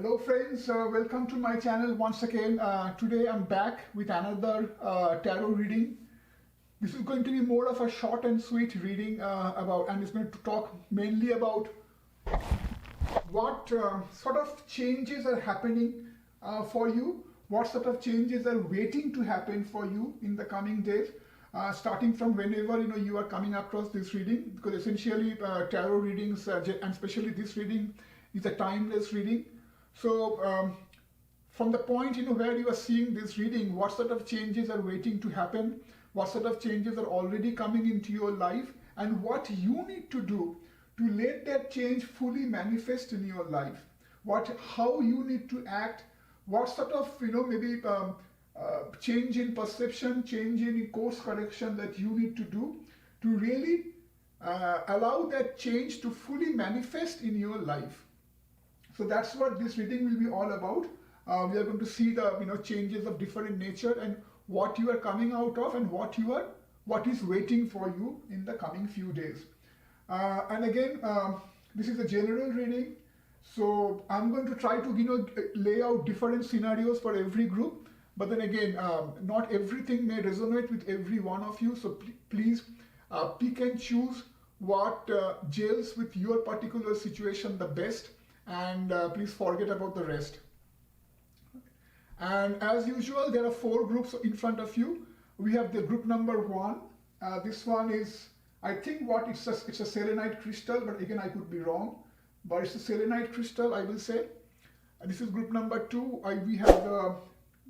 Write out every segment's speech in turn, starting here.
Hello friends, welcome to my channel once again. Today I'm back with another tarot reading. This is going to be more of a short and sweet reading and it's going to talk mainly about what sort of changes are happening for you, what sort of changes are waiting to happen for you in the coming days, starting from whenever you are coming across this reading, because essentially tarot readings and especially this reading is a timeless reading. So from the point where you are seeing this reading, what sort of changes are waiting to happen, what sort of changes are already coming into your life, and what you need to do to let that change fully manifest in your life, how you need to act, what sort of maybe change in perception, change in course correction that you need to do to really allow that change to fully manifest in your life. So that's what this reading will be all about. We are going to see the changes of different nature and what you are coming out of and what is waiting for you in the coming few days. And again, this is a general reading, so I'm going to try to lay out different scenarios for every group. But then again, not everything may resonate with every one of you. So please pick and choose what gels with your particular situation the best. And please forget about the rest. And as usual, there are 4 groups in front of you. We have the group number 1. This one is, I think it's a selenite crystal, but again I could be wrong. But it's a selenite crystal, I will say. And this is group number 2. We have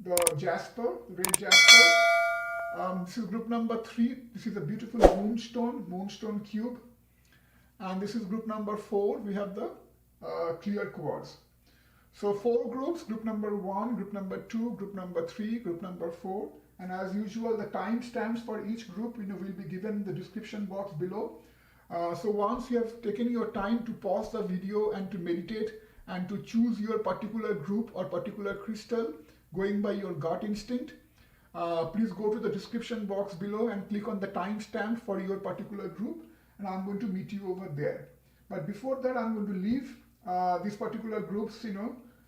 the Jasper, the red Jasper. This is group number 3. This is a beautiful Moonstone cube. And this is group number 4. We have the clear quartz. So 4 groups: group number 1, group number 2, group number 3, group number 4. And as usual, the timestamps for each group will be given in the description box below. So once you have taken your time to pause the video and to meditate and to choose your particular group or particular crystal going by your gut instinct, please go to the description box below and click on the timestamp for your particular group, and I'm going to meet you over there. But before that, I'm going to leave these particular groups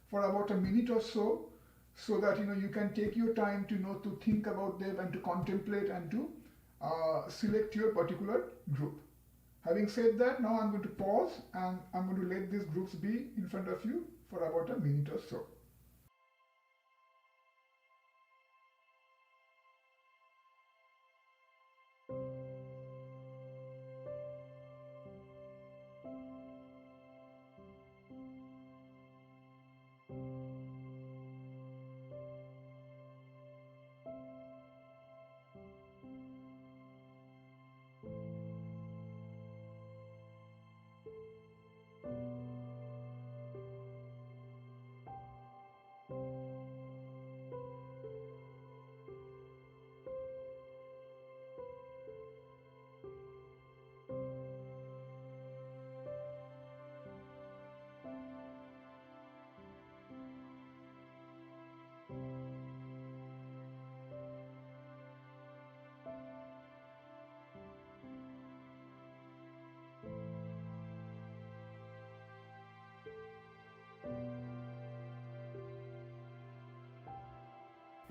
for about a minute or so that you can take your time to think about them and to contemplate and to select your particular group. Having said that, now I'm going to pause and I'm going to let these groups be in front of you for about a minute or so.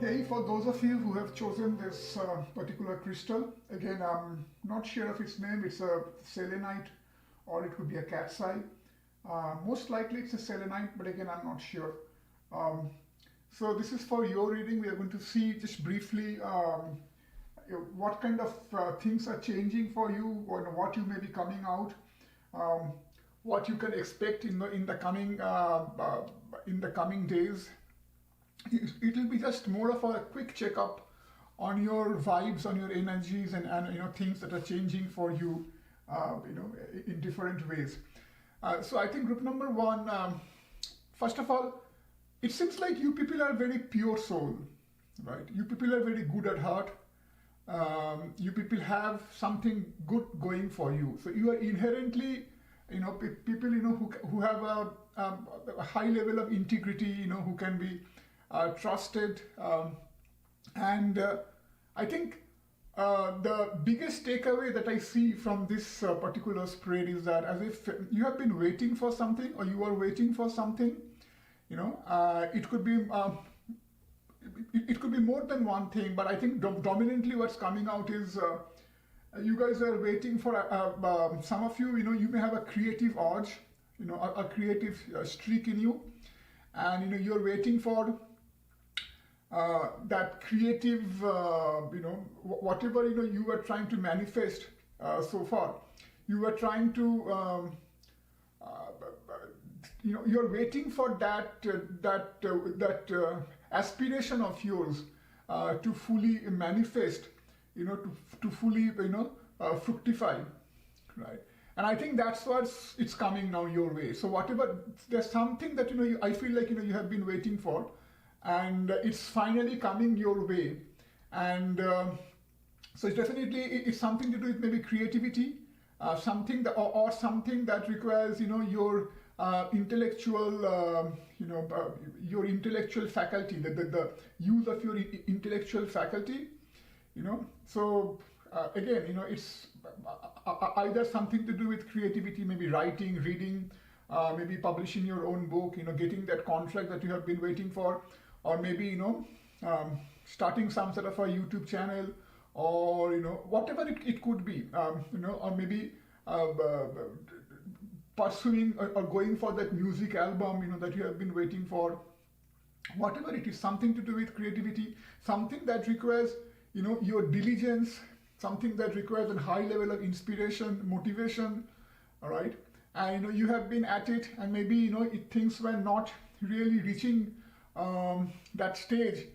Hey, for those of you who have chosen this particular crystal, again, I'm not sure of its name. It's a selenite or it could be a cat's eye. Most likely it's a selenite, but again, I'm not sure. So this is for your reading. We are going to see just briefly what kind of things are changing for you, or what you may be coming out, what you can expect in the coming days. It will be just more of a quick checkup on your vibes, on your energies, and things that are changing for you, in different ways. So I think group number 1, first of all, it seems like you people are very pure soul, right? You people are very good at heart. You people have something good going for you. So you are inherently, people, who have a high level of integrity, who can be trusted, and I think the biggest takeaway that I see from this particular spread is that as if you have been waiting for something, or you are waiting for something, It could be it could be more than one thing, but I think dominantly what's coming out is you guys are waiting for some of you. You may have a creative urge, a creative streak in you, and you're waiting for that creative, whatever you were trying to manifest so far. You were trying to, you're waiting for that aspiration of yours to fully manifest, to fully, fructify, right? And I think that's what's it's coming now your way. So whatever, there's something that I feel like you have been waiting for, and it's finally coming your way. And so it's definitely it's something to do with maybe creativity, something that or something that requires your intellectual your intellectual faculty, the use of your intellectual faculty. So again, it's either something to do with creativity, maybe writing, reading, maybe publishing your own book, getting that contract that you have been waiting for, or maybe starting some sort of a YouTube channel, or whatever it could be, or maybe pursuing or going for that music album that you have been waiting for. Whatever it is, something to do with creativity, something that requires your diligence, something that requires a high level of inspiration, motivation. All right, and you have been at it, and maybe things were not really reaching that stage.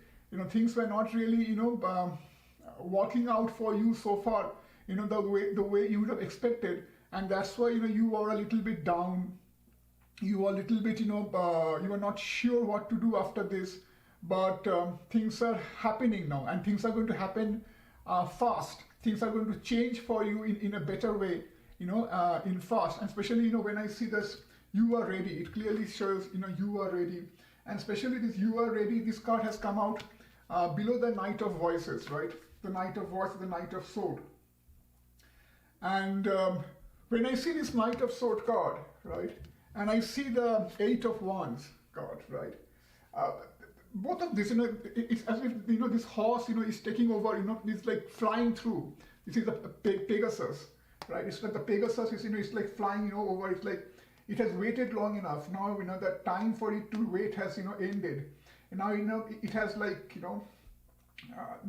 Things were not really working out for you so far, the way you would have expected, and that's why you are a little bit down. You are a little bit you are not sure what to do after this, but things are happening now, and things are going to happen fast. Things are going to change for you in a better way, in fast. And especially when I see this, you are ready. It clearly shows you are ready, and especially this you are ready. This card has come out below the Knight of Voices, right? The Knight of Voices, the Knight of Sword. And when I see this Knight of Sword card, right, and I see the Eight of Wands card, right, both of this, it's as if this horse, is taking over. It's like flying through. This is the Pegasus, right? It's like the Pegasus is, it's like flying, over. It's like it has waited long enough. Now, the time for it to wait has, ended. And now, it has like,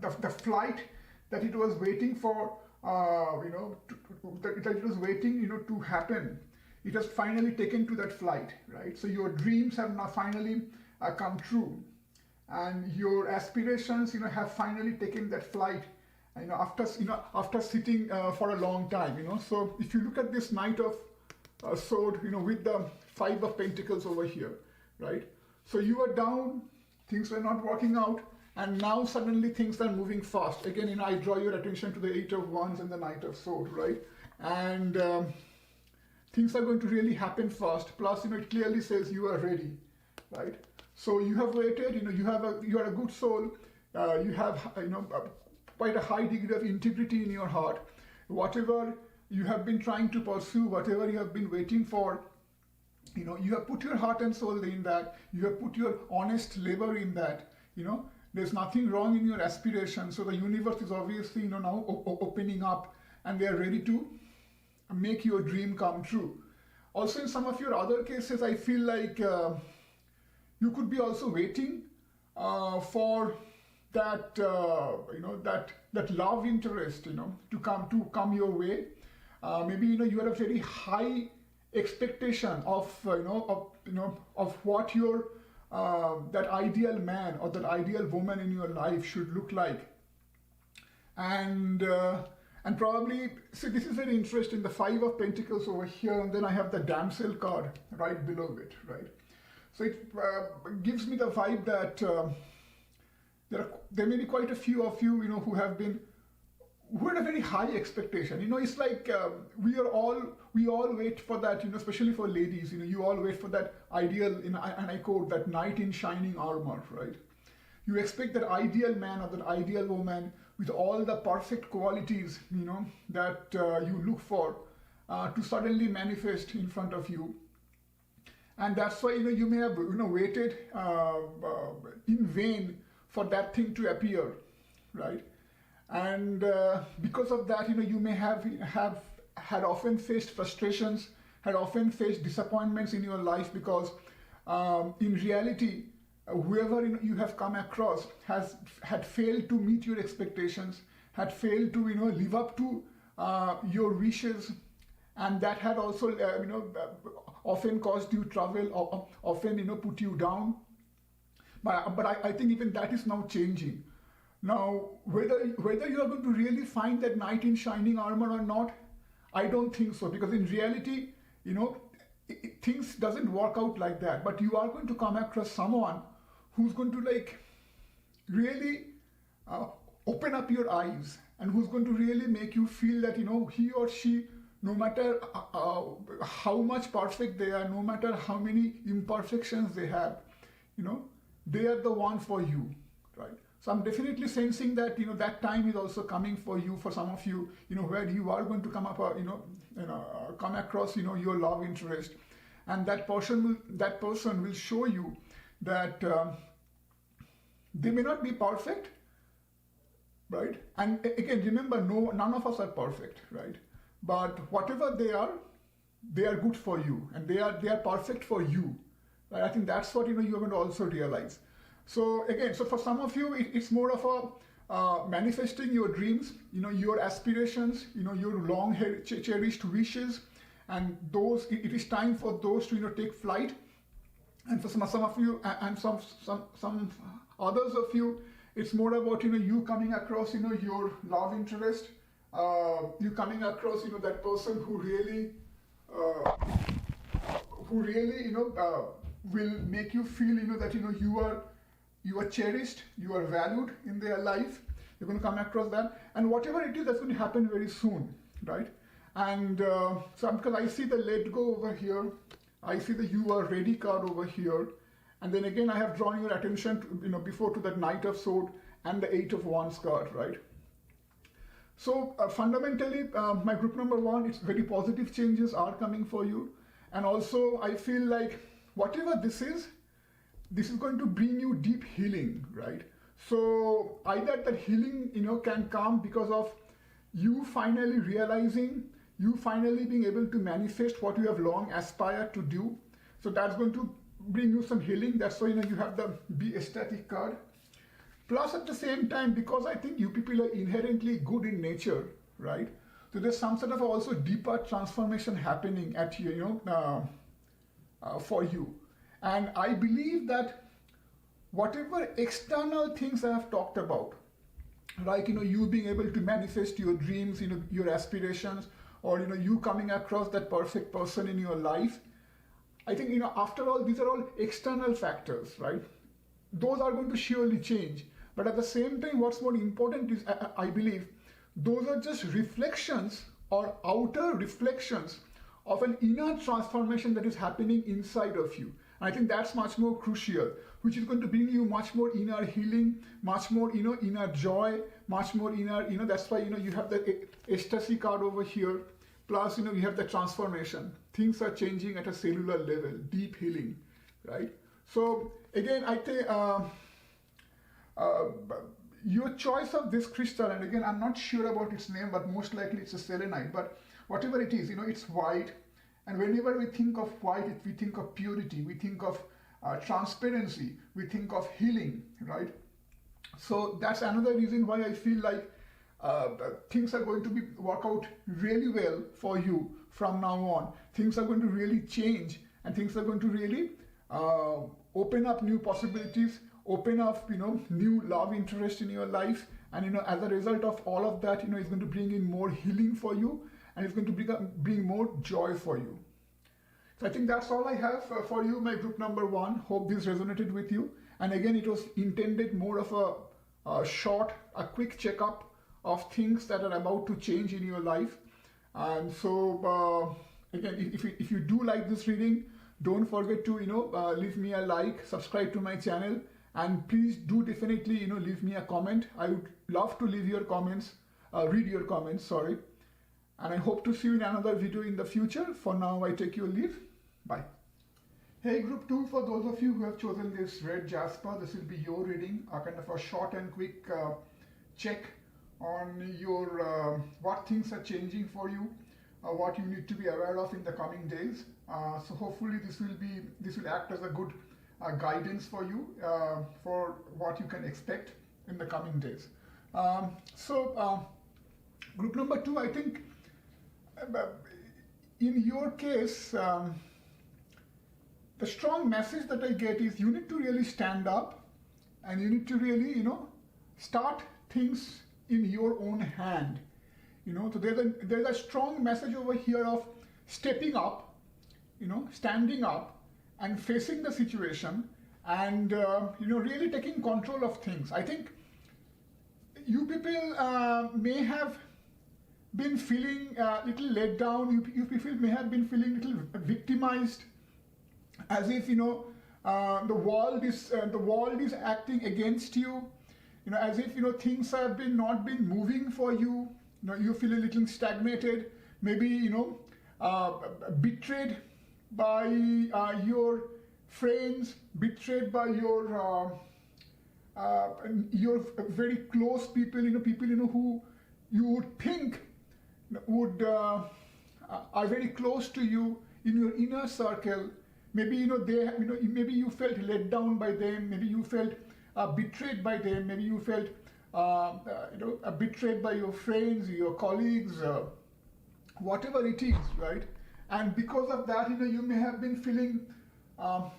the flight that it was waiting for, that it was waiting, to happen. It has finally taken to that flight, right? So your dreams have now finally come true, and your aspirations, have finally taken that flight, after sitting for a long time, So if you look at this Knight of Sword, with the Five of Pentacles over here, right? So you were down, things were not working out, and now suddenly things are moving fast. Again, I draw your attention to the Eight of Wands and the Knight of Sword, right? And things are going to really happen fast. Plus, it clearly says you are ready, right? So you have waited. You are a good soul. You have quite a high degree of integrity in your heart. Whatever you have been trying to pursue, whatever you have been waiting for, you have put your heart and soul in that. You have put your honest labor in that. There's nothing wrong in your aspiration. So the universe is obviously now opening up, and they are ready to make your dream come true. Also, in some of your other cases, I feel like you could be also waiting for that that love interest to come your way. Maybe you have a very high expectation of of what your that ideal man or that ideal woman in your life should look like. And probably, see, this is very interesting, the Five of Pentacles over here, and then I have the Damsel card right below it, right? So it gives me the vibe that there may be quite a few of you, who had a very high expectation. It's like we all wait for that, especially for ladies, you all wait for that ideal, and I quote, that knight in shining armor, right? You expect that ideal man or that ideal woman with all the perfect qualities, that you look for to suddenly manifest in front of you. and that's why you may have waited in vain for that thing to appear, right? And because of that, you may have had often faced frustrations, had often faced disappointments in your life, because in reality, whoever you have come across had failed to meet your expectations, had failed to live up to your wishes, and that had also often caused you trouble, or often put you down. But I think even that is now changing. Now, whether you are going to really find that knight in shining armor or not, I don't think so, because in reality, things doesn't work out like that. But you are going to come across someone who's going to really open up your eyes, and who's going to really make you feel that he or she, no matter how much perfect they are, no matter how many imperfections they have, they are the one for you, right? So I'm definitely sensing that that time is also coming for you, for some of you, where you are going to come up, come across your love interest, and that person will show you that they may not be perfect, right? And again, remember, none of us are perfect, right? But whatever they are good for you, and they are perfect for you, right? I think that's what you're going to also realize. So again, so for some of you, it's more of a manifesting your dreams, your aspirations, your long cherished wishes, and those it is time for those to take flight. And for some of you, and some others of you, it's more about you coming across your love interest, you coming across that person who really will make you feel that you are cherished, you are valued in their life. You're going to come across that, and whatever it is, that's going to happen very soon, right? And so because I see the let go over here, I see the you are ready card over here, and then again I have drawn your attention to, before, to that Knight of Swords and the Eight of Wands card, right? So fundamentally, my group number 1, it's very positive changes are coming for you, and also I feel like whatever this is going to bring you deep healing, right? So either that healing can come because of you finally realizing, you finally being able to manifest what you have long aspired to do. So that's going to bring you some healing. That's why you have the Be Ecstatic card. Plus at the same time, because I think you people are inherently good in nature, right? So there's some sort of also deeper transformation happening at you, for you. And I believe that whatever external things I have talked about, like you being able to manifest your dreams, your aspirations, or you coming across that perfect person in your life, I think after all, these are all external factors, right? Those are going to surely change. But at the same time, what's more important is, I believe, those are just reflections or outer reflections of an inner transformation that is happening inside of you. I think that's much more crucial, which is going to bring you much more inner healing, much more, inner joy, much more inner, that's why, you have the ecstasy card over here. Plus, you have the transformation. Things are changing at a cellular level, deep healing, right? So again, I think your choice of this crystal, and again, I'm not sure about its name, but most likely it's a selenite, but whatever it is, it's white. And whenever we think of white, we think of purity, we think of transparency, we think of healing, right? So that's another reason why I feel like things are going to work out really well for you from now on. Things are going to really change, and things are going to really open up new possibilities, open up, new love interest in your life. And, as a result of all of that, it's going to bring in more healing for you, and it's going to bring more joy for you. So I think that's all I have for you, my group number 1. Hope this resonated with you. And again, it was intended more of a quick checkup of things that are about to change in your life. And so again, if you do like this reading, don't forget to leave me a like, subscribe to my channel, and please do definitely leave me a comment. I would love to leave your comments, read your comments, sorry. And I hope to see you in another video in the future. For now, I take your leave. Bye. Hey, group 2, for those of you who have chosen this red Jasper, this will be your reading, a kind of a short and quick check on your what things are changing for you, what you need to be aware of in the coming days. So hopefully this will act as a good guidance for you for what you can expect in the coming days. Group number 2, I think in your case, the strong message that I get is you need to really stand up and you need to really, start things in your own hand. So there's a strong message over here of stepping up, standing up and facing the situation and, really taking control of things. I think you people may have been feeling a little let down. You people may have been feeling a little victimized, as if the world is acting against you. As if things have not been moving for you. You feel a little stagnated, maybe betrayed by your friends, betrayed by your very close people. People who you would think would are very close to you in your inner circle. Maybe maybe you felt let down by them. Maybe you felt betrayed by them. Maybe you felt betrayed by your friends, your colleagues, whatever it is, right? And because of that, you may have been feeling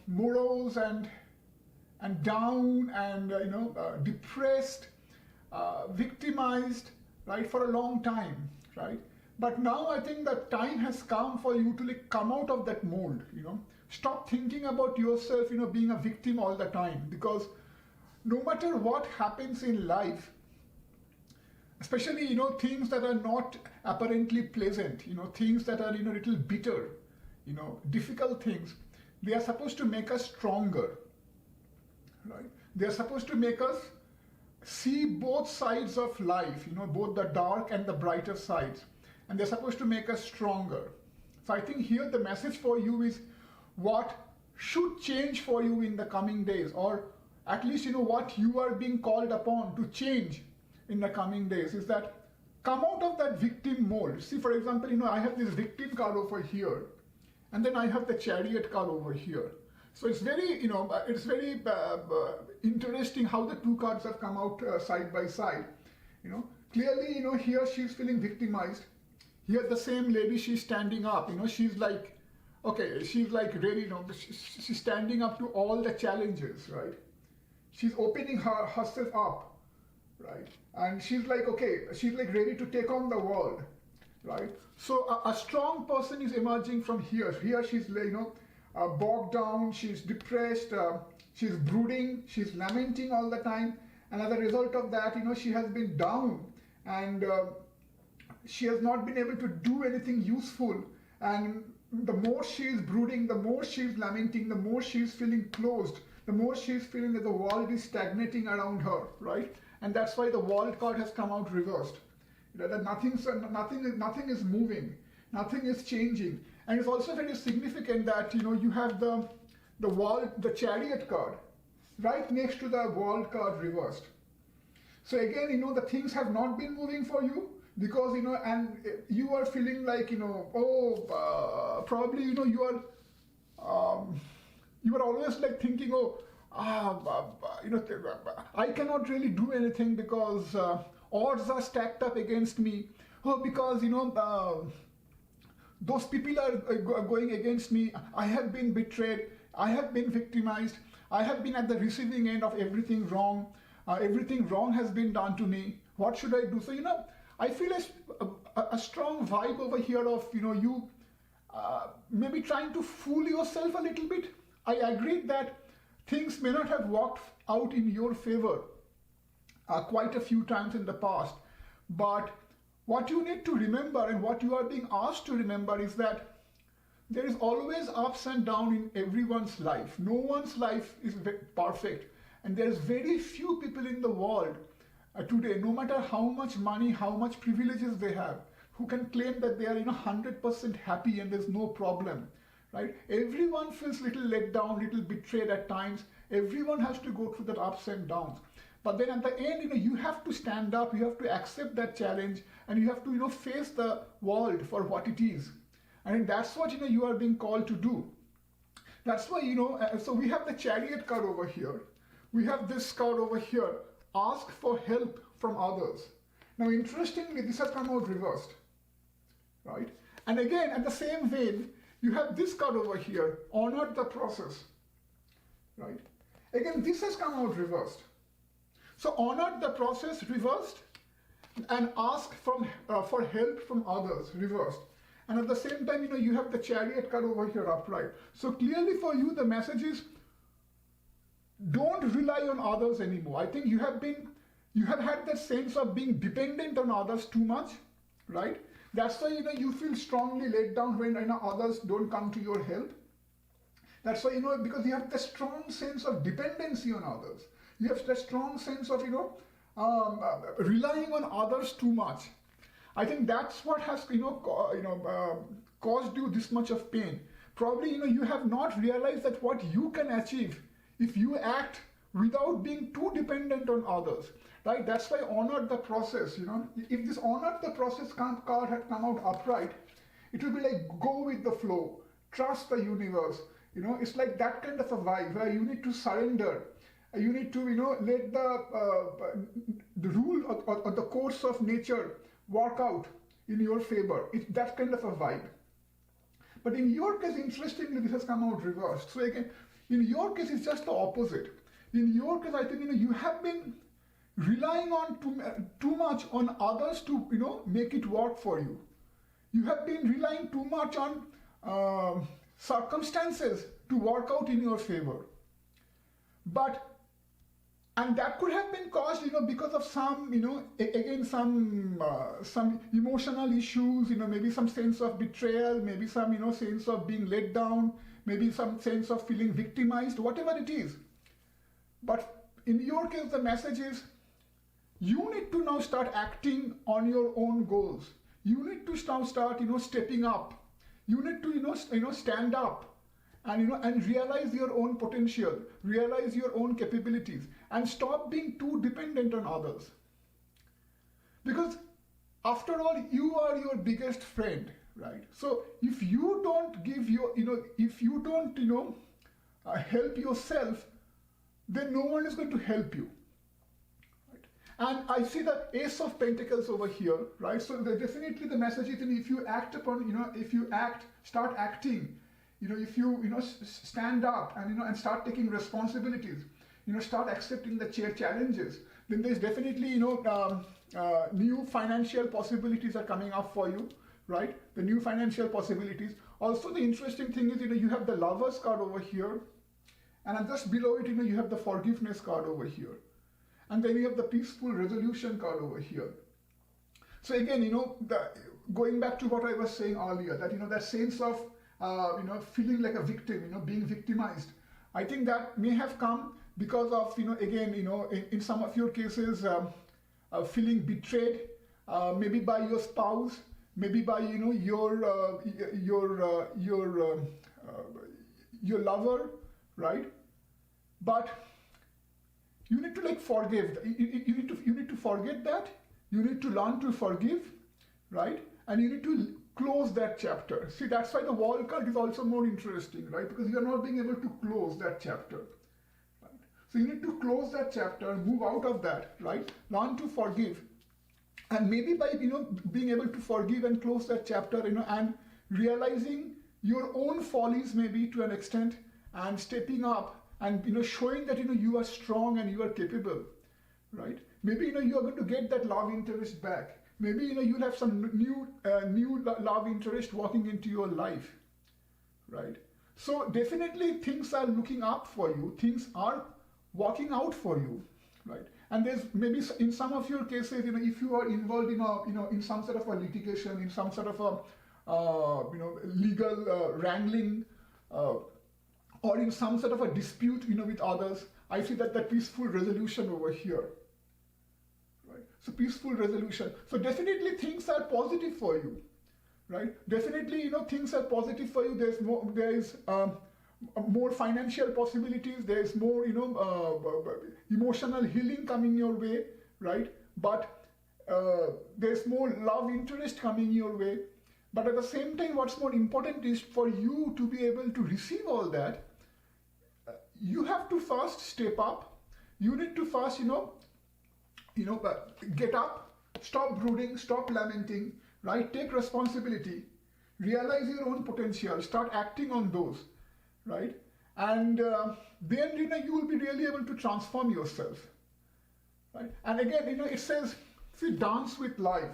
morose and down and depressed, victimized, right, for a long time, right? But now I think that time has come for you to come out of that mold. Stop thinking about yourself, being a victim all the time, because no matter what happens in life, especially, things that are not apparently pleasant, things that are, little bitter, difficult things, they are supposed to make us stronger, right? They are supposed to make us see both sides of life, both the dark and the brighter sides. And they're supposed to make us stronger. So I think here the message for you is what should change for you in the coming days, or at least what you are being called upon to change in the coming days, is that come out of that victim mold. See, for example, I have this victim card over here, and then I have the chariot card over here. So it's very, interesting how the two cards have come out side by side. Clearly, here she's feeling victimized. Here the same lady, she's standing up, she's like, okay, she's like really, she's standing up to all the challenges, right? She's opening herself up, right? And she's like, okay, she's like ready to take on the world, right? So a strong person is emerging from here. Here she's, bogged down, she's depressed, she's brooding, she's lamenting all the time. And as a result of that, she has been down and she has not been able to do anything useful. And the more she is brooding, the more she is lamenting, the more she is feeling closed, the more she is feeling that the world is stagnating around her, right? And that's why the world card has come out reversed. That nothing is moving, nothing is changing. And it's also very significant that you have the chariot card right next to the world card reversed. So again, the things have not been moving for you because, and you are feeling like, probably, you are always like thinking, I cannot really do anything because odds are stacked up against me. Because, those people are going against me. I have been betrayed. I have been victimized. I have been at the receiving end of everything wrong. Everything wrong has been done to me. What should I do? So, I feel a strong vibe over here of, you maybe trying to fool yourself a little bit. I agree that things may not have worked out in your favor quite a few times in the past. But what you need to remember and what you are being asked to remember is that there is always ups and downs in everyone's life. No one's life is perfect. And there's very few people in the world today, no matter how much money, how much privileges they have, who can claim that they are 100% happy and there's no problem, right? Everyone feels little let down, little betrayed at times. Everyone has to go through that ups and downs. But then at the end, you have to stand up, you have to accept that challenge, and you have to, face the world for what it is. And that's what, you are being called to do. That's why, so we have the chariot card over here. We have this card over here, ask for help from others. Now, interestingly, this has come out reversed, right? And again, at the same vein, you have this card over here, honor the process, right? Again, this has come out reversed. So honor the process, reversed, and ask for help from others, reversed. And at the same time, you have the chariot card over here, upright. So clearly for you, the message is, don't rely on others anymore. I think you have had that sense of being dependent on others too much, right? That's why, you feel strongly let down when, others don't come to your help. That's why, because you have the strong sense of dependency on others. You have the strong sense of, relying on others too much. I think that's what has, caused you this much of pain. Probably, you have not realized that what you can achieve if you act without being too dependent on others, right? That's why honor the process, If this honor the process card had come out upright, it would be like go with the flow, trust the universe. It's like that kind of a vibe where you need to surrender. You need to, let the rule or the course of nature work out in your favor. It's that kind of a vibe. But in your case, interestingly, this has come out reversed. So again, in your case, it's just the opposite. In your case, I think, you have been relying on too much on others to, make it work for you. You have been relying too much on circumstances to work out in your favor. And that could have been caused, because of some, again, some emotional issues, maybe some sense of betrayal, maybe some, sense of being let down, maybe some sense of feeling victimized, whatever it is. But in your case, the message is, you need to now start acting on your own goals. You need to now start, stepping up. You need to, stand up. And realize your own potential, realize your own capabilities, and stop being too dependent on others. Because after all, you are your biggest friend, right? So if you don't give your, if you don't, help yourself, then no one is going to help you. Right? And I see the Ace of Pentacles over here, right? So definitely the message is, if you act upon, if you start acting, if you, stand up and start taking responsibilities, start accepting the challenges, then there's definitely, new financial possibilities are coming up for you, right? The new financial possibilities. Also, the interesting thing is, you have the Lovers card over here, and just below it, you have the Forgiveness card over here. And then you have the Peaceful Resolution card over here. So again, going back to what I was saying earlier, that, that sense of, feeling like a victim, being victimized. I think that may have come because of, again, in some of your cases, feeling betrayed, maybe by your spouse, maybe by, your lover, right? But you need to forgive. You need to forget that. You need to learn to forgive, right? And you need to close that chapter. See, that's why the Wall card is also more interesting, right? Because you are not being able to close that chapter, right? So you need to close that chapter, move out of that, right? Learn to forgive. And maybe by, being able to forgive and close that chapter, and realizing your own follies maybe to an extent, and stepping up and, showing that, you are strong and you are capable, right? Maybe, you are going to get that love interest back. Maybe, you'll have some new love interest walking into your life, right? So definitely things are looking up for you. Things are working out for you, right? And there's maybe in some of your cases, if you are involved in in some sort of a litigation, in some sort of a, legal wrangling, or in some sort of a dispute, with others, I see that peaceful resolution over here. So peaceful resolution. So definitely things are positive for you, right? Definitely, things are positive for you. There is more financial possibilities. There is more, emotional healing coming your way, right? But there's more love interest coming your way. But at the same time, what's more important is for you to be able to receive all that, you have to first step up. You need to first, get up, stop brooding, stop lamenting, right? Take responsibility, realize your own potential, start acting on those, right? And then, you will be really able to transform yourself, right? And again, it says, see, dance with life,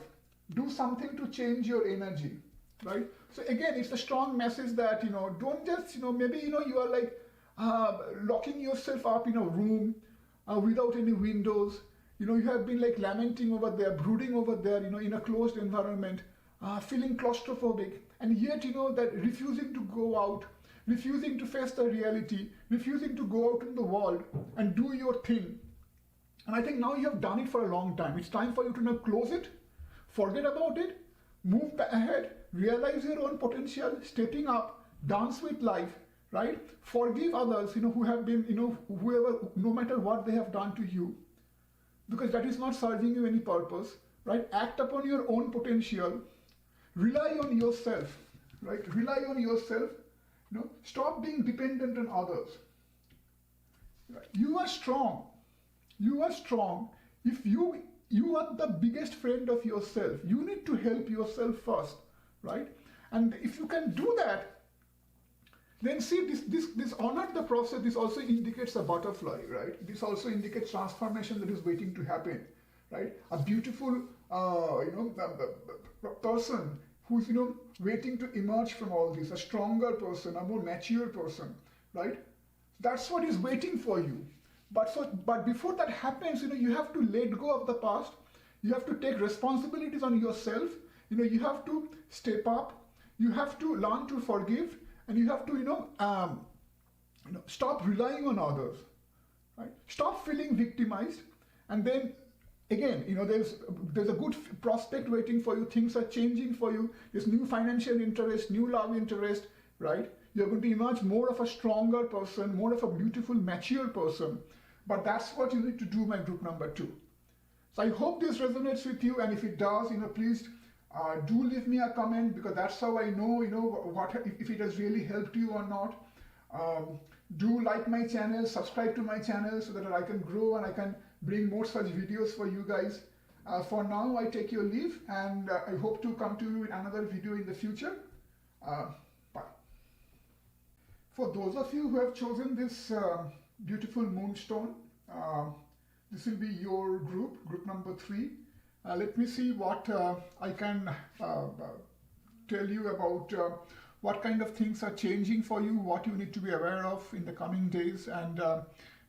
do something to change your energy, right? So again, it's a strong message that, don't just, maybe, you are like locking yourself up in a room without any windows. You have been like lamenting over there, brooding over there, in a closed environment, feeling claustrophobic, and yet, that refusing to go out, refusing to face the reality, refusing to go out in the world and do your thing. And I think now you have done it for a long time. It's time for you to now close it, forget about it, move ahead, realize your own potential, stepping up, dance with life, right? Forgive others, who have been, whoever, no matter what they have done to you, because that is not serving you any purpose, right? Act upon your own potential, rely on yourself, right? Rely on yourself, stop being dependent on others. Right? You are strong. You are strong. If you are the biggest friend of yourself, you need to help yourself first, right? And if you can do that, then see, this honor the process. This also indicates a butterfly, right? This also indicates transformation that is waiting to happen, right? A beautiful, person who's, waiting to emerge from all this, a stronger person, a more mature person, right? That's what is waiting for you. But before that happens, you have to let go of the past. You have to take responsibilities on yourself. You have to step up. You have to learn to forgive. And you have to, stop relying on others, right? Stop feeling victimized. And then, again, there's a good prospect waiting for you. Things are changing for you. There's new financial interest, new love interest, right? You're going to emerge more of a stronger person, more of a beautiful, mature person. But that's what you need to do, my group number 2. So I hope this resonates with you. And if it does, please do leave me a comment, because that's how I know, what if it has really helped you or not. Do like my channel, subscribe to my channel so that I can grow and I can bring more such videos for you guys. For now, I take your leave, and I hope to come to you in another video in the future. Bye. For those of you who have chosen this beautiful moonstone, this will be your group number 3. Let me see what I can tell you about what kind of things are changing for you, what you need to be aware of in the coming days, and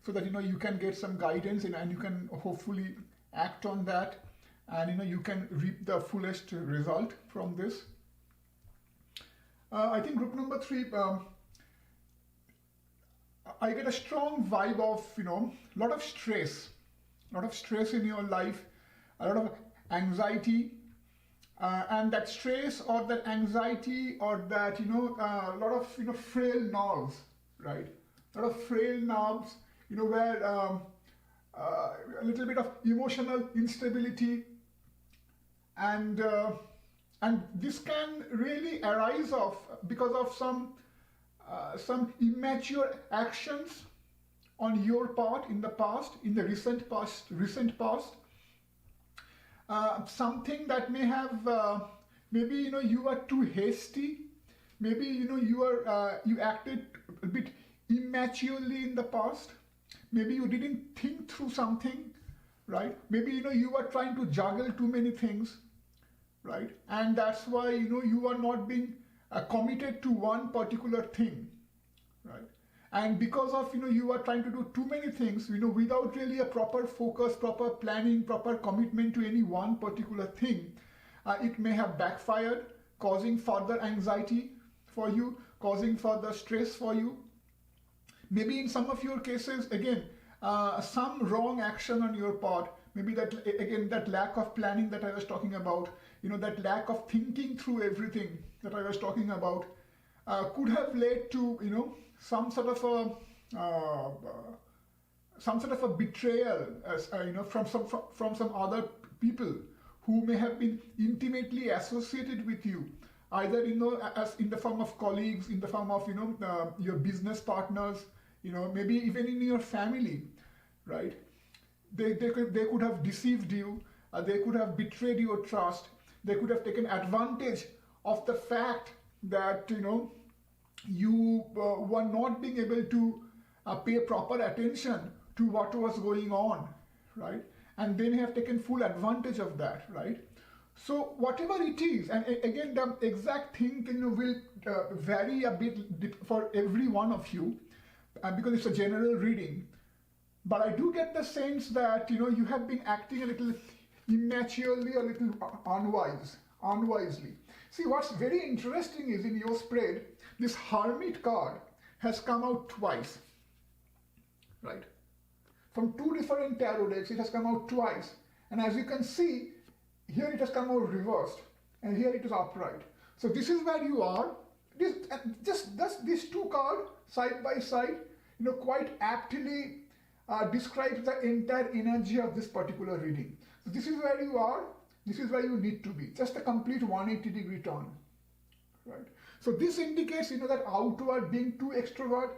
so that you can get some guidance and you can hopefully act on that, and you can reap the fullest result from this. I think group number 3, I get a strong vibe of a lot of stress in your life, a lot of anxiety, and that stress or that anxiety or that a lot of frail nerves, right? A lot of frail nerves, where a little bit of emotional instability, and this can really arise because of some immature actions on your part in the past, in the recent past. Something that may have maybe you are too hasty, maybe you acted a bit immaturely in the past, maybe you didn't think through something, right? Maybe you are trying to juggle too many things, right? And that's why you are not being committed to one particular thing, right? And because of you are trying to do too many things, without really a proper focus, proper planning, proper commitment to any one particular thing, it may have backfired, causing further anxiety for you, causing further stress for you. Maybe in some of your cases, again, some wrong action on your part, maybe that, again, that lack of planning that I was talking about, that lack of thinking through everything that I was talking about could have led to, some sort of a betrayal, as from some other people who may have been intimately associated with you, either as in the form of colleagues, in the form of your business partners, maybe even in your family, right? They could have deceived you, they could have betrayed your trust, they could have taken advantage of the fact that you were not being able to pay proper attention to what was going on, right? And they may have taken full advantage of that, right? So whatever it is, and again, the exact thing will vary a bit for every one of you, because it's a general reading. But I do get the sense that you have been acting a little immaturely, a little unwisely. See, what's very interesting is in your spread, this Hermit card has come out twice, right? From two different tarot decks, it has come out twice. And as you can see, here it has come out reversed, and here it is upright. So this is where you are. These two cards side by side, quite aptly describes the entire energy of this particular reading. So this is where you are. This is where you need to be. Just a complete 180-degree turn, right? So this indicates, that outward, being too extrovert,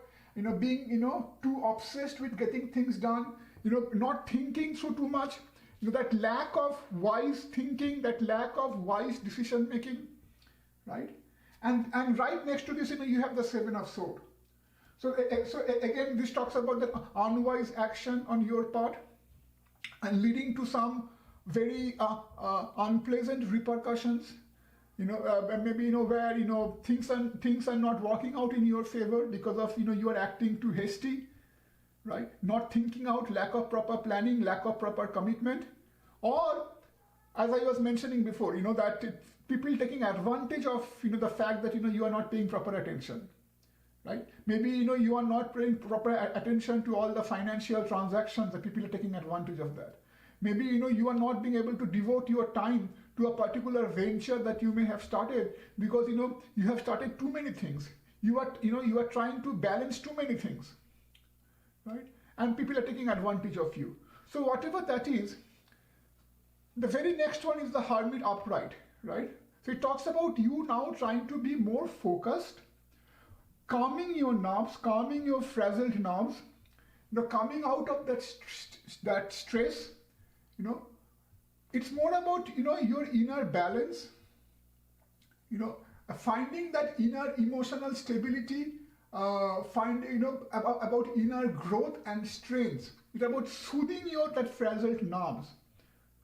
being, too obsessed with getting things done, not thinking through too much, that lack of wise thinking, that lack of wise decision making, right? And right next to this, you have the Seven of Swords. So again, this talks about the unwise action on your part and leading to some very unpleasant repercussions. Maybe where things are not working out in your favor because of you are acting too hasty, right? Not thinking out, lack of proper planning, lack of proper commitment, or as I was mentioning before, that people taking advantage of the fact that you are not paying proper attention, right? Maybe you are not paying proper attention to all the financial transactions, that people are taking advantage of that. Maybe you are not being able to devote your time to a particular venture that you may have started because you have started too many things. You are trying to balance too many things, right? And people are taking advantage of you. So whatever that is, the very next one is the Hermit upright, right? So it talks about you now trying to be more focused, calming your nerves, calming your frazzled nerves, coming out of that stress. It's more about your inner balance, finding that inner emotional stability, about inner growth and strength. It's about soothing that frazzled nerves,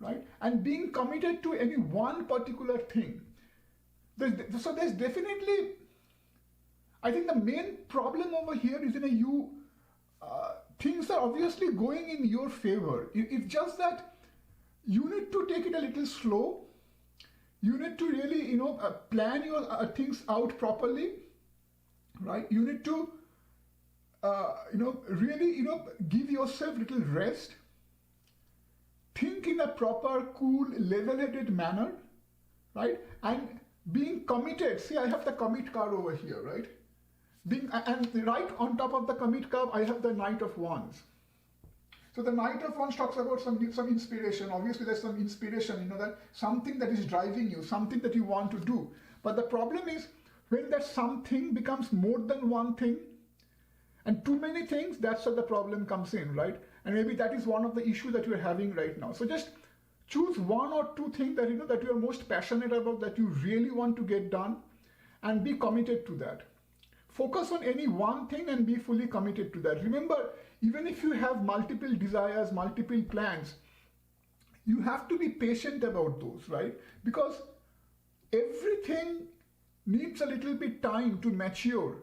right? And being committed to any one particular thing. So there's definitely, I think the main problem over here is things are obviously going in your favor. It's just that you need to take it a little slow. You need to really, plan your things out properly, right? You need to, really, give yourself a little rest. Think in a proper, cool, level-headed manner, right? And being committed. See, I have the commit card over here, right? And right on top of the commit card, I have the Knight of Wands. So the Knight of Wands talks about some inspiration. Obviously, there's some inspiration, that something that is driving you, something that you want to do. But the problem is when that something becomes more than one thing and too many things, that's where the problem comes in, right? And maybe that is one of the issues that you're having right now. So just choose one or two things that that you are most passionate about, that you really want to get done, and be committed to that. Focus on any one thing and be fully committed to that. Remember, even if you have multiple desires, multiple plans, you have to be patient about those, right? Because everything needs a little bit time to mature,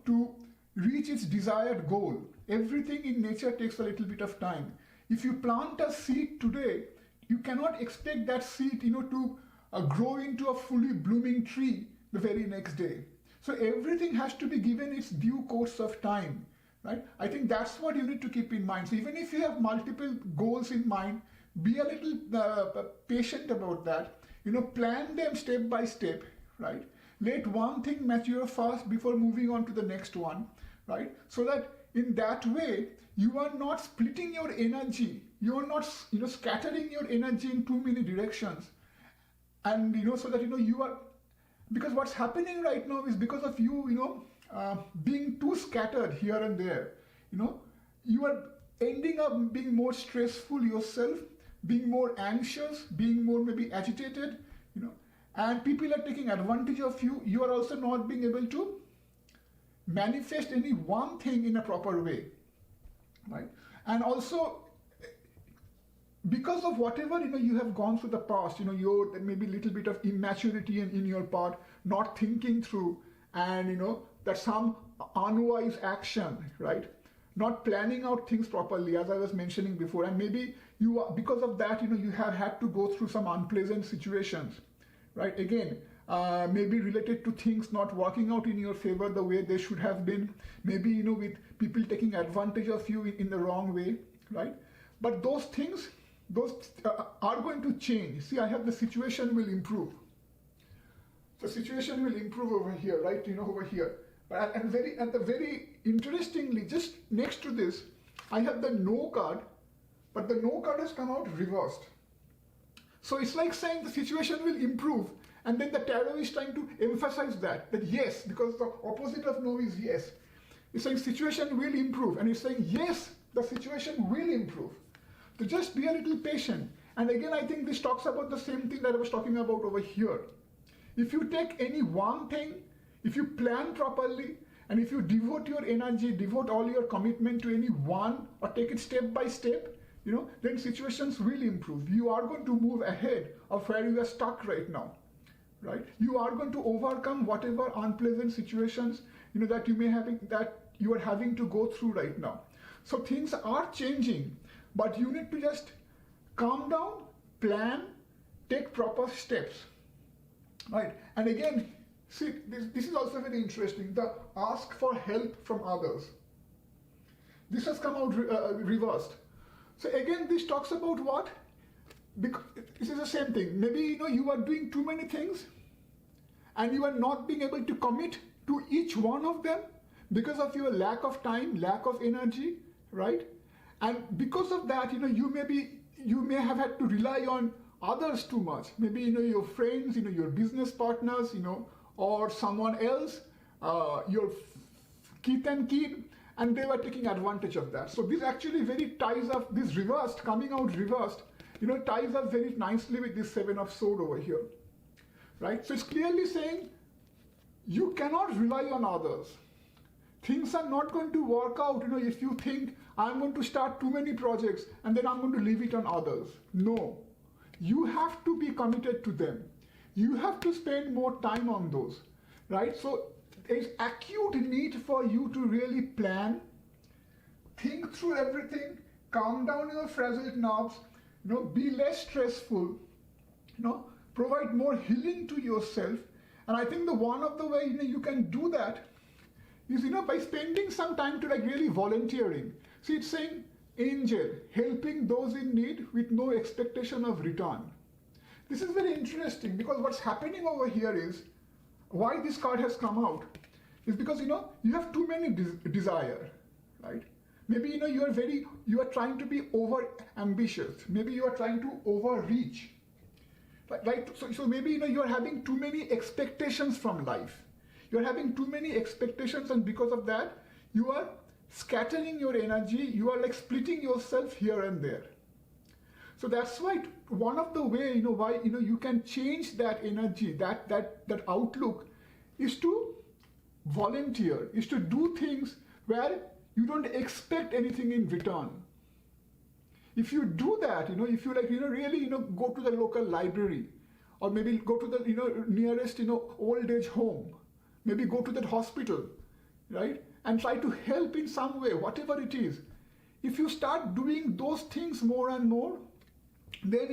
to reach its desired goal. Everything in nature takes a little bit of time. If you plant a seed today, you cannot expect that seed, to grow into a fully blooming tree the very next day. So everything has to be given its due course of time, right? I think that's what you need to keep in mind. So even if you have multiple goals in mind, be a little patient about that. plan them step by step, right? Let one thing mature first before moving on to the next one, right? So that in that way, you are not splitting your energy. You are not, scattering your energy in too many directions. And, so that, you are, because what's happening right now is because of you, being too scattered here and there, you are ending up being more stressful yourself, being more anxious, being more maybe agitated, and people are taking advantage of you. You are also not being able to manifest any one thing in a proper way, right? And also, because of whatever you have gone through the past, there may be a little bit of immaturity in your part, not thinking through, and that some unwise action, right? Not planning out things properly, as I was mentioning before, and maybe you are, because of that, you have had to go through some unpleasant situations, right? Again, maybe related to things not working out in your favor the way they should have been, maybe with people taking advantage of you in the wrong way, right? But those things, are going to change. See, I have the situation will improve. The situation will improve over here, right? Over here. But and the very interestingly, just next to this, I have the no card, but the no card has come out reversed. So it's like saying the situation will improve, and then the tarot is trying to emphasize that yes, because the opposite of no is yes. It's saying situation will improve, and it's saying yes, the situation will improve. So just be a little patient. And again, I think this talks about the same thing that I was talking about over here. If you take any one thing, if you plan properly, and if you devote your energy, devote all your commitment to any one, or take it step by step, then situations will improve. You are going to move ahead of where you are stuck right now, right? You are going to overcome whatever unpleasant situations, that you are having to go through right now. So things are changing, but you need to just calm down, plan, take proper steps, right? And again, see, this is also very interesting. The ask for help from others. This has come out reversed. So again, this talks about what? Because this is the same thing. Maybe you are doing too many things, and you are not being able to commit to each one of them because of your lack of time, lack of energy, right? And because of that, you may have had to rely on others too much. Maybe your friends, your business partners, or someone else, your kith and kin, and they were taking advantage of that. So this actually very ties up, this reversed, coming out reversed, ties up very nicely with this Seven of Swords over here, right? So it's clearly saying you cannot rely on others. Things are not going to work out, if you think I'm going to start too many projects and then I'm going to leave it on others. No, you have to be committed to them. You have to spend more time on those, right? So there's acute need for you to really plan, think through everything, calm down your fragile nerves, be less stressful, provide more healing to yourself. And I think the one of the way you can do that is by spending some time to really volunteering. See, it's saying angel, helping those in need with no expectation of return. This is very interesting because what's happening over here is, why this card has come out is because you have too many desire, right? Maybe you are trying to be over ambitious. Maybe you are trying to overreach, right? So maybe you are having too many expectations from life. You're having too many expectations, and because of that, you are scattering your energy. You are like splitting yourself here and there. So that's why one of the way why you can change that energy, that outlook, is to volunteer, is to do things where you don't expect anything in return. If you do that, if you really go to the local library, or maybe go to the nearest old age home, maybe go to that hospital, right? And try to help in some way, whatever it is. If you start doing those things more and more, then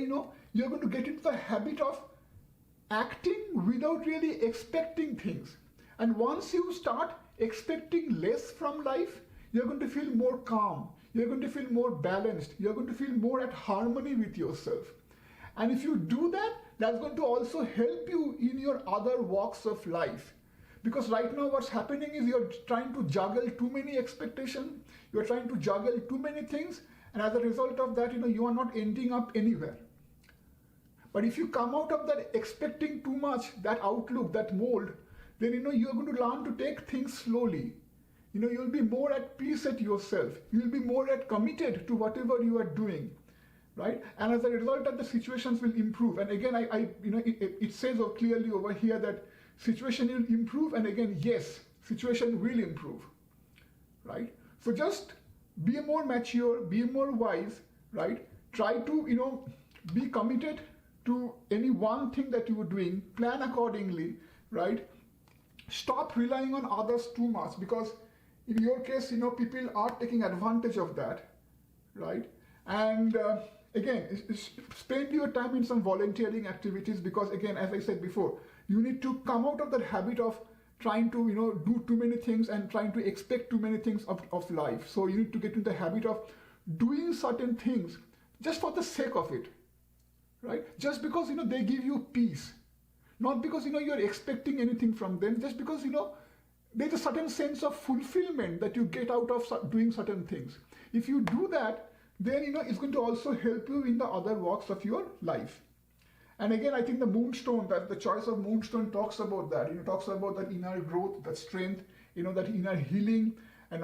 you're going to get into the habit of acting without really expecting things. And once you start expecting less from life, you're going to feel more calm. You're going to feel more balanced. You're going to feel more at harmony with yourself. And if you do that, that's going to also help you in your other walks of life. Because right now what's happening is you're trying to juggle too many expectations, you're trying to juggle too many things, and as a result of that, you are not ending up anywhere. But if you come out of that expecting too much, that outlook, that mold, then you're going to learn to take things slowly. You'll be more at peace at yourself. You'll be more at committed to whatever you are doing, right? And as a result of the situations will improve. And again, it says clearly over here that situation will improve. And again, yes, situation will improve, right? So just be more mature, be more wise, right? Try to, be committed to any one thing that you are doing, plan accordingly, right? Stop relying on others too much, because in your case, people are taking advantage of that, right? And again, spend your time in some volunteering activities, because again, as I said before, you need to come out of that habit of trying to, do too many things and trying to expect too many things of life. So you need to get into the habit of doing certain things just for the sake of it, right? Just because, they give you peace. Not because, you're expecting anything from them, just because, there's a certain sense of fulfillment that you get out of doing certain things. If you do that, then, it's going to also help you in the other walks of your life. And again, I think the Moonstone, that the choice of Moonstone talks about that. Talks about that inner growth, that strength, that inner healing, and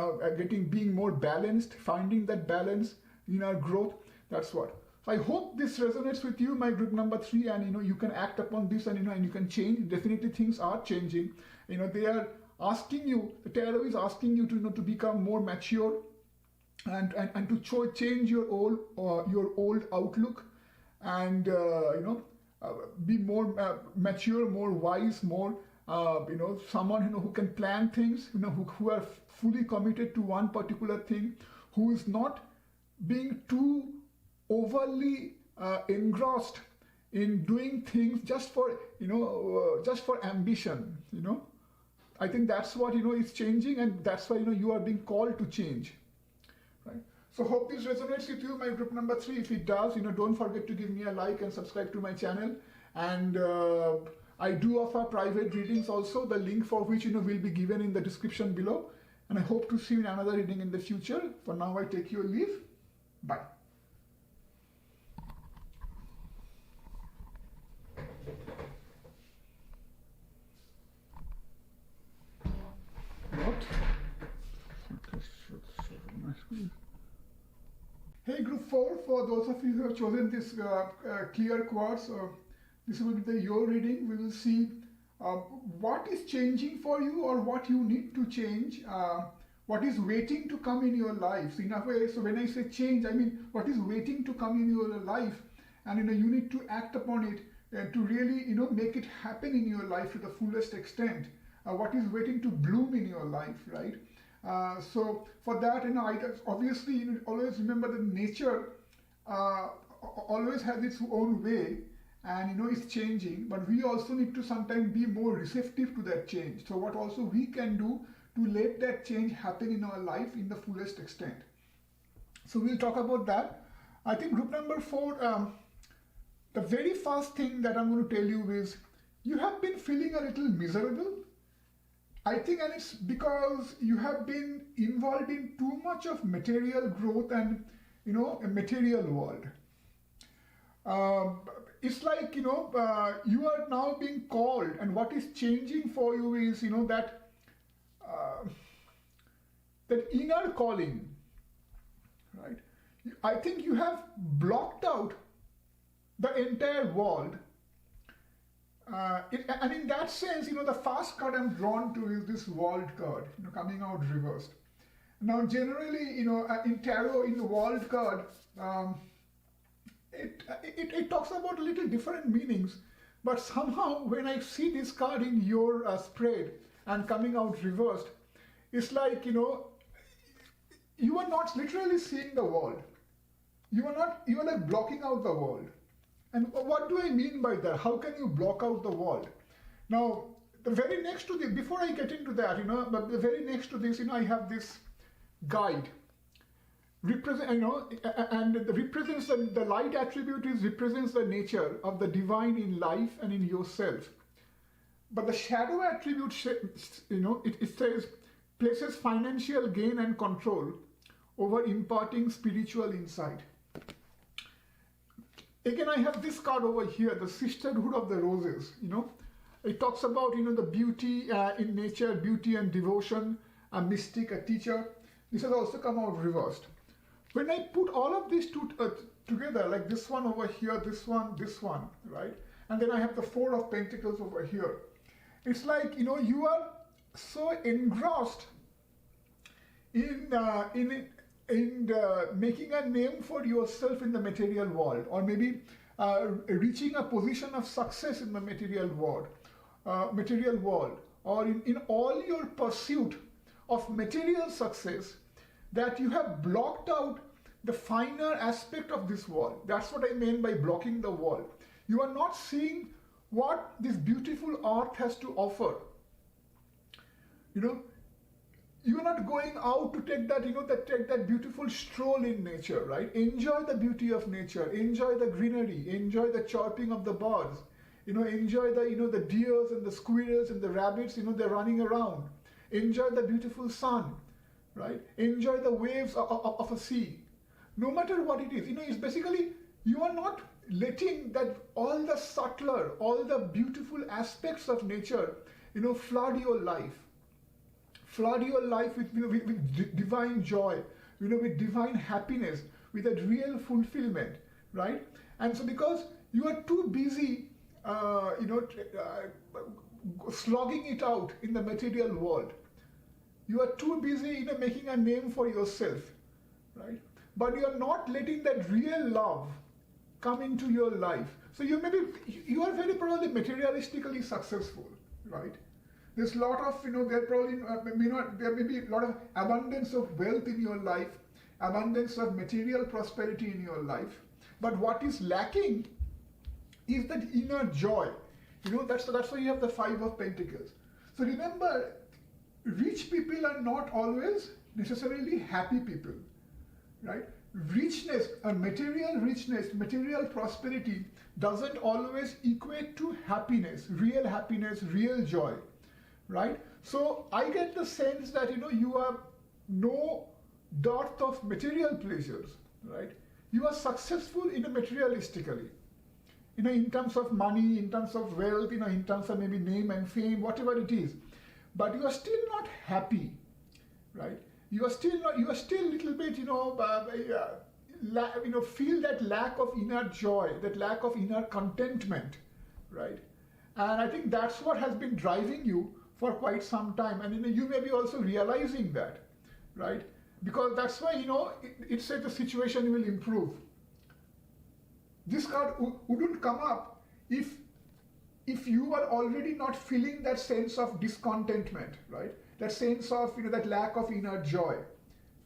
being more balanced, finding that balance, inner growth. That's what. So I hope this resonates with you, my group number 3, and you can act upon this, and you can change. Definitely things are changing. They are asking you, the tarot is asking you to become more mature and to change your old outlook, and be more mature, more wise, more someone who can plan things, who are fully committed to one particular thing, who is not being too overly engrossed in doing things just for ambition. I think that's what is changing, and that's why you are being called to change, right? So hope this resonates with you, my group number 3. If it does, don't forget to give me a like and subscribe to my channel. And I do offer private readings also, the link for which will be given in the description below. And I hope to see you in another reading in the future. For now, I take your leave. Bye. What? Hey, group 4, for those of you who have chosen this clear quartz, this will be your reading. We will see what is changing for you, or what you need to change, what is waiting to come in your life. So in a way, so when I say change, I mean what is waiting to come in your life, and you need to act upon it to really make it happen in your life to the fullest extent. What is waiting to bloom in your life, right? So for that, obviously, always remember that nature always has its own way, and it's changing. But we also need to sometimes be more receptive to that change. So what also we can do to let that change happen in our life in the fullest extent. So we'll talk about that. I think group number 4. The very first thing that I'm going to tell you is you have been feeling a little miserable. I think, and it's because you have been involved in too much of material growth and, a material world. It's like, you are now being called, and what is changing for you is, that inner calling, right? I think you have blocked out the entire world. And in that sense, the first card I'm drawn to is this world card, coming out reversed. Now, generally, in tarot, in the world card, it talks about a little different meanings. But somehow, when I see this card in your spread and coming out reversed, it's like, you are not literally seeing the world. You are like blocking out the world. And what do I mean by that? How can you block out the world? Now, the very next to this, before I get into that, but the very next to this, I have this guide. represent, and represents the light attribute represents the nature of the divine in life and in yourself. But the shadow attribute, it says places financial gain and control over imparting spiritual insight. Again, I have this card over here, the Sisterhood of the Roses. It talks about the beauty in nature, beauty and devotion, a mystic, a teacher. This has also come out reversed. When I put all of these two together, like this one over here, this one, right? And then I have the Four of Pentacles over here. It's like, you are so engrossed in making a name for yourself in the material world, or maybe reaching a position of success in the material world, or in all your pursuit of material success, that you have blocked out the finer aspect of this world. That's what I mean by blocking the world. You are not seeing what this beautiful earth has to offer. You are not going out to take that, take that beautiful stroll in nature, right? Enjoy the beauty of nature, enjoy the greenery, enjoy the chirping of the birds, enjoy the deers and the squirrels and the rabbits, they're running around. Enjoy the beautiful sun, right? Enjoy the waves of a sea. No matter what it is, it's basically, you are not letting that all the subtler, all the beautiful aspects of nature, flood your life. Flood your life with divine joy, with divine happiness, with that real fulfillment, right? And so because you are too busy, slogging it out in the material world, you are too busy, making a name for yourself, right? But you are not letting that real love come into your life. So you are very probably materialistically successful, right? There's a lot of, there may be a lot of abundance of wealth in your life, abundance of material prosperity in your life. But what is lacking is that inner joy. That's why you have the Five of Pentacles. So remember, rich people are not always necessarily happy people, right? Richness, material prosperity doesn't always equate to happiness, real joy, right? So I get the sense that, you have no dearth of material pleasures, right? You are successful materialistically, in terms of money, in terms of wealth, in terms of maybe name and fame, whatever it is. But you are still not happy, right? You are still a little bit, feel that lack of inner joy, that lack of inner contentment, right? And I think that's what has been driving you for quite some time. And you may be also realizing that, right? Because that's why, it said the situation will improve. This card wouldn't come up if you are already not feeling that sense of discontentment, right? That sense of, that lack of inner joy,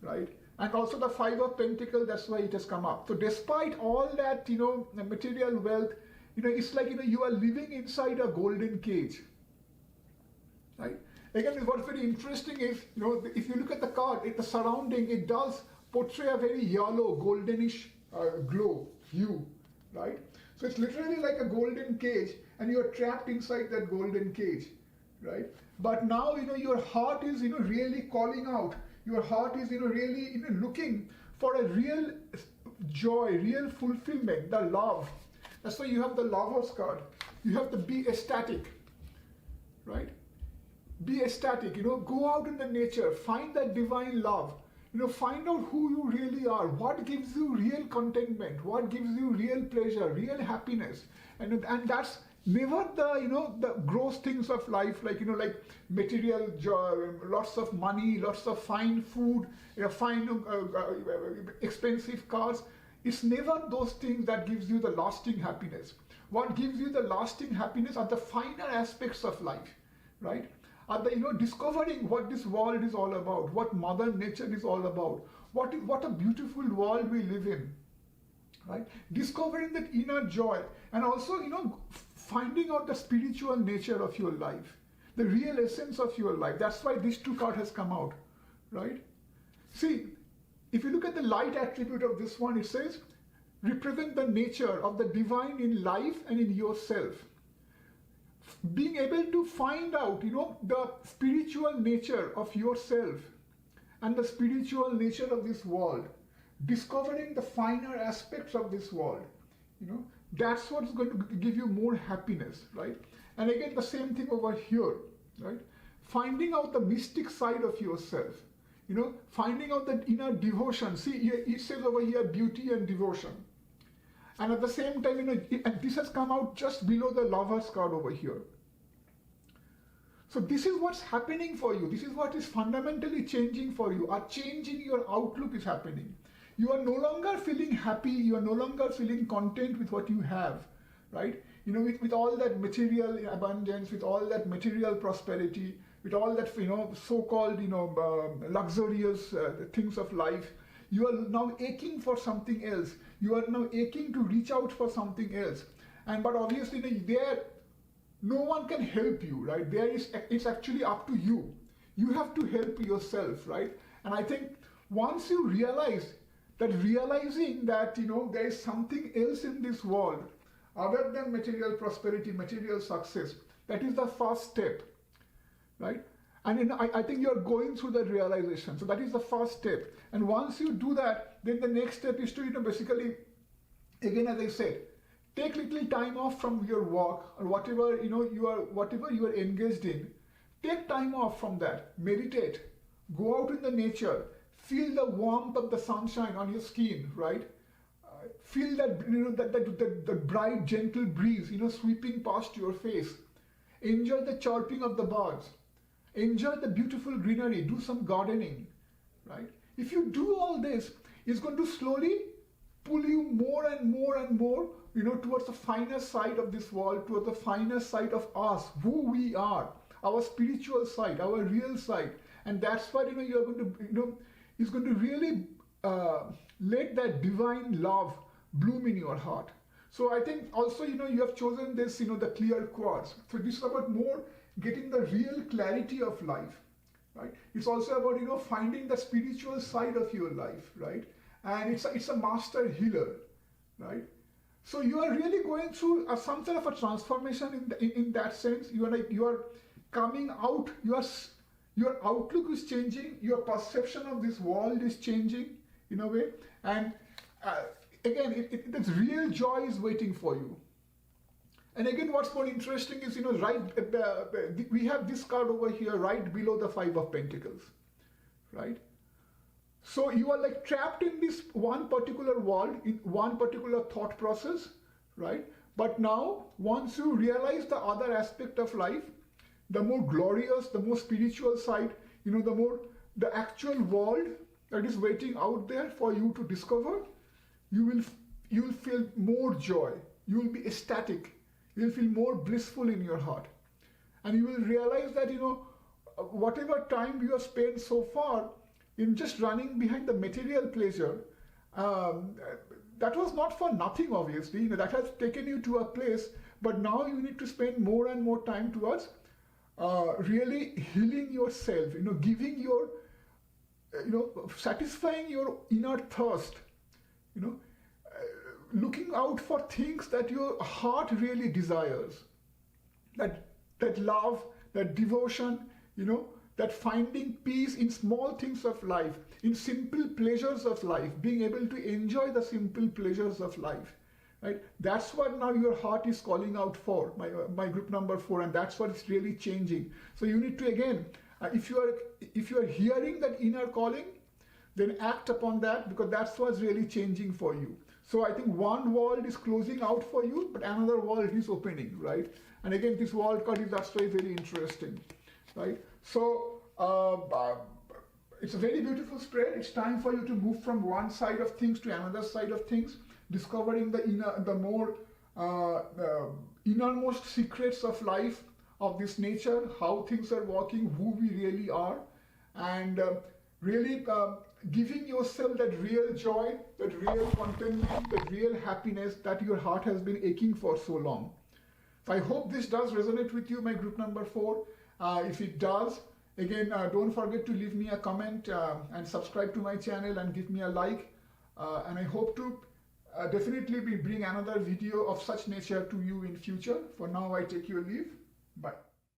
right? And also the Five of Pentacles, that's why it has come up. So despite all that, material wealth, it's like, you are living inside a golden cage, right? Again, what's very interesting is, if you look at the card, the surrounding, it does portray a very yellow, goldenish glow hue, right? So it's literally like a golden cage, and you are trapped inside that golden cage, right? But now, your heart is, really calling out. Your heart is, really, looking for a real joy, real fulfillment, the love. That's why you have the Lover's card. You have the be ecstatic, right? Be ecstatic, go out in the nature, find that divine love, find out who you really are, what gives you real contentment, what gives you real pleasure, real happiness. And that's never the gross things of life, like material joy, lots of money, lots of fine food, fine expensive cars. It's never those things that gives you the lasting happiness. What gives you the lasting happiness are the finer aspects of life, right? Are the discovering what this world is all about, what Mother Nature is all about, what a beautiful world we live in, right? Discovering that inner joy, and also finding out the spiritual nature of your life, the real essence of your life. That's why these two cards has come out, right? See, if you look at the light attribute of this one, it says, represent the nature of the divine in life and in yourself. Being able to find out, the spiritual nature of yourself and the spiritual nature of this world, discovering the finer aspects of this world, that's what's going to give you more happiness, right? And again, the same thing over here, right? Finding out the mystic side of yourself, finding out that inner devotion. See, it says over here beauty and devotion. And at the same time, and this has come out just below the lover's card over here. So this is what's happening for you. This is what is fundamentally changing for you. A change in your outlook is happening. You are no longer feeling happy. You are no longer feeling content with what you have, right? With all that material abundance, with all that material prosperity, with all that, so-called, luxurious things of life, you are now aching for something else. You are now aching to reach out for something else. But obviously, no one can help you, right? It's actually up to you. You have to help yourself, right? And I think once you realizing that, there is something else in this world other than material prosperity, material success, that is the first step, right? And I think you're going through that realization. So that is the first step. And once you do that, then the next step is to, basically, again, as I said, take little time off from your work or whatever, whatever you are engaged in. Take time off from that. Meditate. Go out in the nature. Feel the warmth of the sunshine on your skin, right? Feel that, that bright, gentle breeze, sweeping past your face. Enjoy the chirping of the birds. Enjoy the beautiful greenery. Do some gardening, right? If you do all this, it's going to slowly pull you more and more and more, towards the finer side of this world, towards the finer side of us, who we are, our spiritual side, our real side. And that's what, you're going to, it's going to really let that divine love bloom in your heart. So I think also, you have chosen this, the clear quartz. So this is about more getting the real clarity of life, right? It's also about, finding the spiritual side of your life, right? And it's a master healer, right? So you are really going through some sort of a transformation in that sense. You are coming out, your outlook is changing, your perception of this world is changing in a way. And again, this real joy is waiting for you. And again, what's more interesting is, we have this card over here right below the Five of Pentacles, right? So you are like trapped in this one particular world, in one particular thought process, right? But now, once you realize the other aspect of life, the more glorious, the more spiritual side, the actual world that is waiting out there for you to discover, you will feel more joy. You will be ecstatic. You will feel more blissful in your heart. And you will realize that, whatever time you have spent so far in just running behind the material pleasure, that was not for nothing, obviously. That has taken you to a place, but now you need to spend more and more time towards really healing yourself, giving your, satisfying your inner thirst, looking out for things that your heart really desires, that love, that devotion, that finding peace in small things of life, in simple pleasures of life, being able to enjoy the simple pleasures of life, right? That's what now your heart is calling out for, my group number 4, and that's what is really changing. So you need to, again, if you are hearing that inner calling, then act upon that, because that's what's really changing for you. So I think one world is closing out for you, but another world is opening, right? And again, this world card is, that's very, very interesting, right? So it's a very beautiful spread. It's time for you to move from one side of things to another side of things, discovering the more innermost secrets of life, of this nature, how things are working, who we really are, and really giving yourself that real joy, that real contentment, that real happiness that your heart has been aching for so long. So I hope this does resonate with you, my group number 4. If it does, Again, don't forget to leave me a comment and subscribe to my channel and give me a like. And I hope to definitely bring another video of such nature to you in future. For now, I take your leave. Bye.